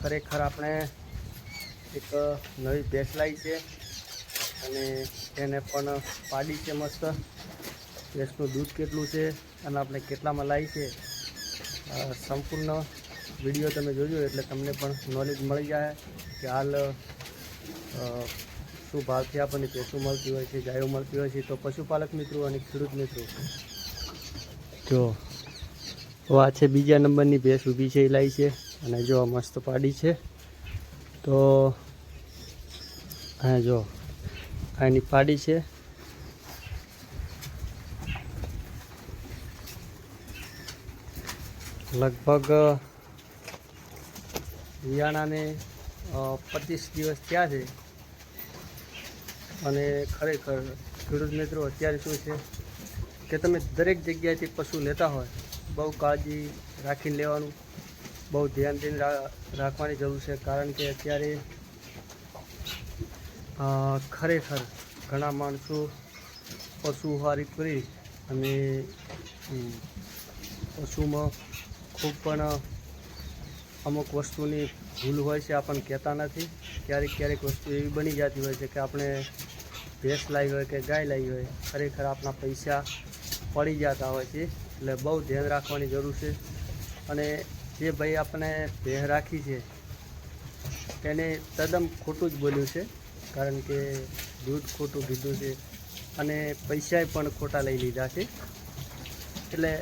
ખરેખર આપણે એક નવી ભેંસ લાવી છે અને એને પણ પાડી છે મસ્ત. ભેંસનું દૂધ કેટલું છે અને આપણે કેટલામાં લાવી છે સંપૂર્ણ વિડીયો તમે જોજો એટલે તમને પણ નોલેજ મળી જાય કે હાલ શું ભાવથી આપણને ભેંસો મળતી હોય છે, ગાયો મળતી હોય છે. તો પશુપાલક મિત્રો અને ખેડૂત મિત્રો જો આ છે બીજા નંબરની ભેંસ ઊભી છે એ લાવી છે અને જો મસ્ત પાડી છે. તો હા જો આ એની પાડી છે. લગભગ વિયાણાને 25 દિવસ થયા છે અને ખરેખર ખેડૂત મિત્રો અત્યારે શું છે કે તમે દરેક જગ્યાએથી પશુ લેતા હોય બહુ કાળજી રાખીને લેવાનું, બહુ ધ્યાન દઈને રાખવાની જરૂર છે. કારણ કે અત્યારે ખરેખર ઘણા માણસો પશુહારી કરી અને પશુમાં ખૂબ પણ અમુક વસ્તુની ભૂલ હોય છે, આપણને કહેતા નથી. ક્યારેક વસ્તુ એવી બની જતી હોય છે કે આપણે ભેંસ લાવી હોય કે ગાય લાવી હોય, ખરેખર આપણા પૈસા પડી જતા હોય છે. એટલે બહુ ધ્યાન રાખવાની જરૂર છે. અને જે ભાઈ આપણે ભેંસ રાખી છે તેને તદ્દન ખોટું જ બોલ્યું છે, કારણ કે દૂધ ખોટું કીધું છે અને પૈસા પણ ખોટા લઈ લીધા છે. એટલે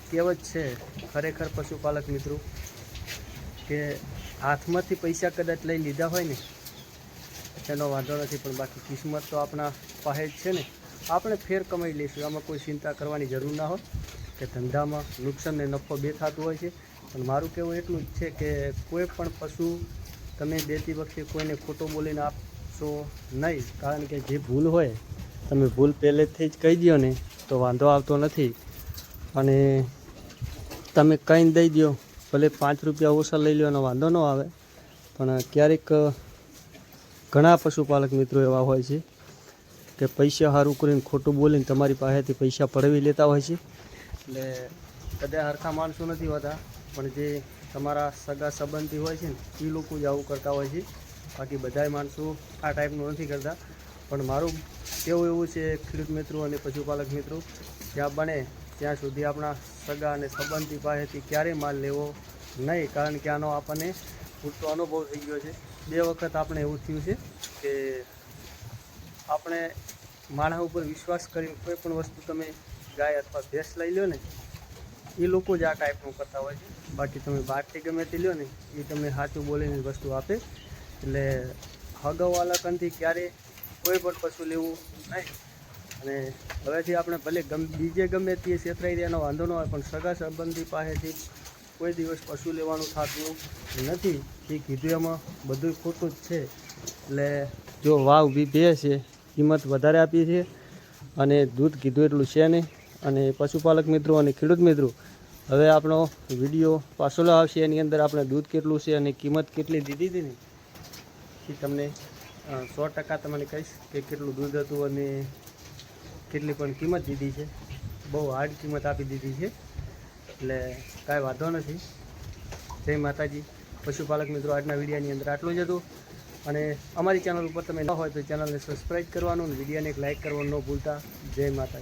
કહેવત છે ખરેખર પશુપાલક મિત્રો કે હાથમાંથી પૈસા કદાચ લઈ લીધા હોય ને એનો વાંધો નથી, પણ બાકી કિસ્મત તો આપણા પાસે જ છે ને, આપણે ફેર કમાઈ લઈશું. આમાં કોઈ ચિંતા કરવાની જરૂર ના હોય કે ધંધામાં નુકસાન ને નફો બે થતું હોય છે. પણ મારું કહેવું એટલું જ છે કે કોઈ પણ પશુ તમે દેતી વખતે કોઈને ખોટો બોલીને આપશો નહીં, કારણ કે જે ભૂલ હોય તમે ભૂલ પહેલેથી જ કહી દો ને તો વાંધો આવતો નથી. અને તમે કંઈ દઈ દો ભલે 5 રૂપિયા ઓછા લઈ લો એનો વાંધો ન આવે, પણ ક્યારેક ઘણા પશુપાલક મિત્રો એવા હોય છે કે પૈસા સારું કરીને ખોટું બોલીને તમારી પાસેથી પૈસા પડવી લેતા હોય છે. એટલે કદાચ હરખા માણસો નથી હોતા, પણ જે તમારા સગા સંબંધી હોય છે ને એ લોકો જ આવું કરતા હોય છે. બાકી બધાય માણસો આ ટાઈપનું નથી કરતા. પણ મારું કેવું એવું છે ખેડૂત મિત્રો અને પશુપાલક મિત્રો, જ્યાં બને ત્યાં સુધી આપણા સગા અને સંબંધી પાસેથી ક્યારેય માલ લેવો નહીં, કારણ કે આનો આપણને પૂરતો અનુભવ થઈ ગયો છે. 2 વખત આપણે એવું થયું છે કે આપણે માણસ ઉપર વિશ્વાસ કરીને કોઈ પણ વસ્તુ તમે ગાય અથવા ભેંસ લઈ લો ને એ લોકો જ આ ટાઈપનું કરતા હોય છે. બાકી તમે બહારથી ગમે તે લો ને એ તમને સાચું બોલીને વસ્તુ આપે. એટલે હગાવાલા કંથી ક્યારેય કોઈ પણ પશુ લેવું નહીં. અને હવેથી આપણે ભલે બીજે ગમે તે છેતરાઈ રહ્યાનો વાંધો ન હોય, પણ સગા સંબંધી પાસેથી કોઈ દિવસ પશુ લેવાનું થતું નથી. એ કીધું એમાં બધું ખોટું જ છે. એટલે જો વાવ બી બે છે, કિંમત વધારે આપી છે અને દૂધ કીધું એટલું છે નહીં. અને પશુપાલક મિત્રો અને ખેડૂત મિત્રો હવે આપણો વિડીયો પાછો આવશે, એની અંદર આપણે દૂધ કેટલું છે અને કિંમત કેટલી દીધી હતી ને એ તમને 100% તમને કહીશ કે કેટલું દૂધ હતું અને કેટલી પણ કિંમત દીધી છે. બહુ હાર્ડ કિંમત આપી દીધી છે, એટલે કાંઈ વાંધો નથી. જય માતાજી. પશુપાલક મિત્રો આજના વિડીયોની અંદર આટલું જ હતું. અને અમારી ચેનલ ઉપર તમે ન હોય તો ચેનલને સબસ્ક્રાઈબ કરવાનું અને વિડીયોને એક લાઇક કરવાનું ન ભૂલતા. જય માતાજી.